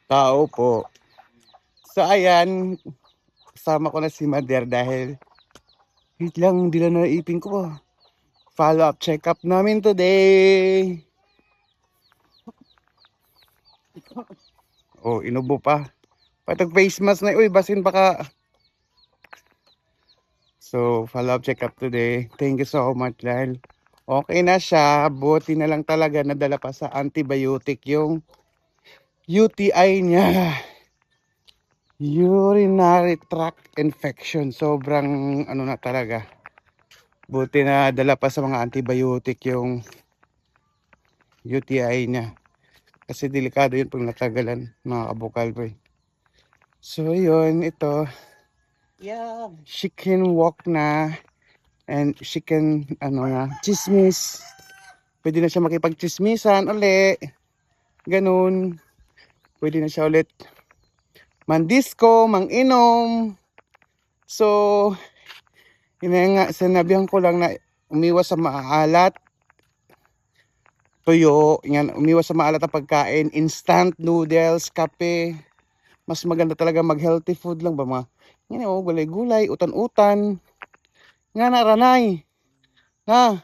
Tao po. So ayan, kasama ko na si Mader dahil wait lang, hindi lang naipin ko. Follow up check up namin today. Oh, inubo pa. Patag face mask na, uy, basin baka. So, follow up check up today. Thank you so much dahil okay na siya. Buti na lang talaga nadala pa sa antibiotic yung UTI niya. Urinary tract infection. Sobrang ano na talaga. Buti na dala pa sa mga antibiotic yung UTI niya. Kasi delikado yun pag natagalan, mga kabukal ko. So yun, ito. Yeah, she can walk na. And she can, chismis. Pwede na siya makipag-chismisan uli. Ganun. Pwede na siya ulit mandisco, manginom. So, sinabihan ko lang na umiwas sa maalat. Tuyo, yan, umiwas sa maalat na pagkain, instant noodles, kape. Mas maganda talaga mag-healthy food lang ba gulay-gulay, utan-utan. Nga na ranay. Na,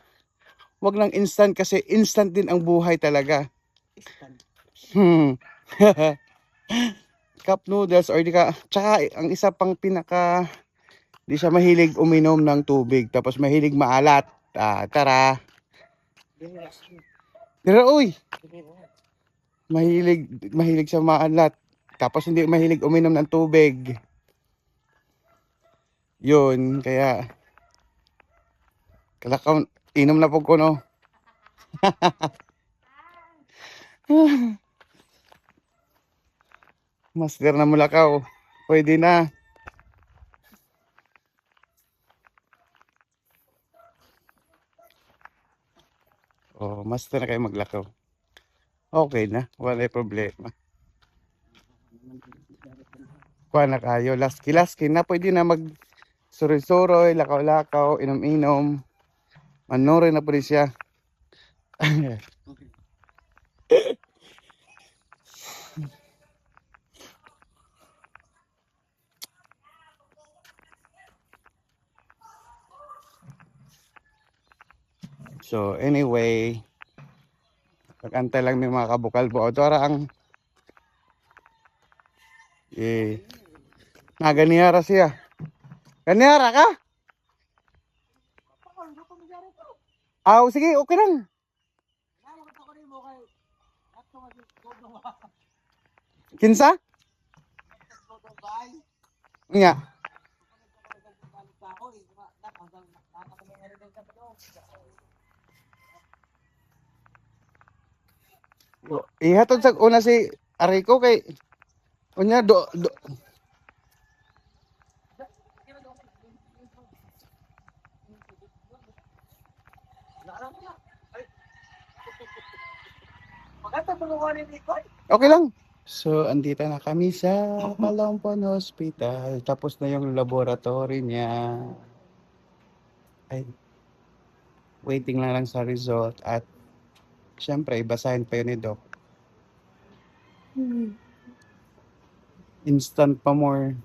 wag lang instant kasi instant din ang buhay talaga. Cup noodles or di ka, tsaka ang isa pang pinaka, di siya mahilig uminom ng tubig, tapos mahilig maalat. Tara. Pero uy, mahilig siya maalat. Tapos hindi mahilig uminom ng tubig. Yun, kaya kalakaw, inom na po ko no. Master na mulakaw. Pwede na. Oh, master na kayo maglakaw. Okay na, wala problema. Kuha na kayo, laski-laski na, pwede na mag suroy-suroy, lakaw-lakaw, inom-inom. Manore na po rin siya. So anyway, pag-antay lang may mga kabukal po. Ito ang naganiyara siya. Ganiyara ka? Sige, okay lang. Kinsa? Nga. Ihatod sa una si Arico kay unya do. Okay lang. So, andito na kami sa Palampon Hospital. Tapos na yung laboratory niya. Ay, waiting lang sa result. At, syempre, ibasahin pa yun ni Doc. Instant pa more.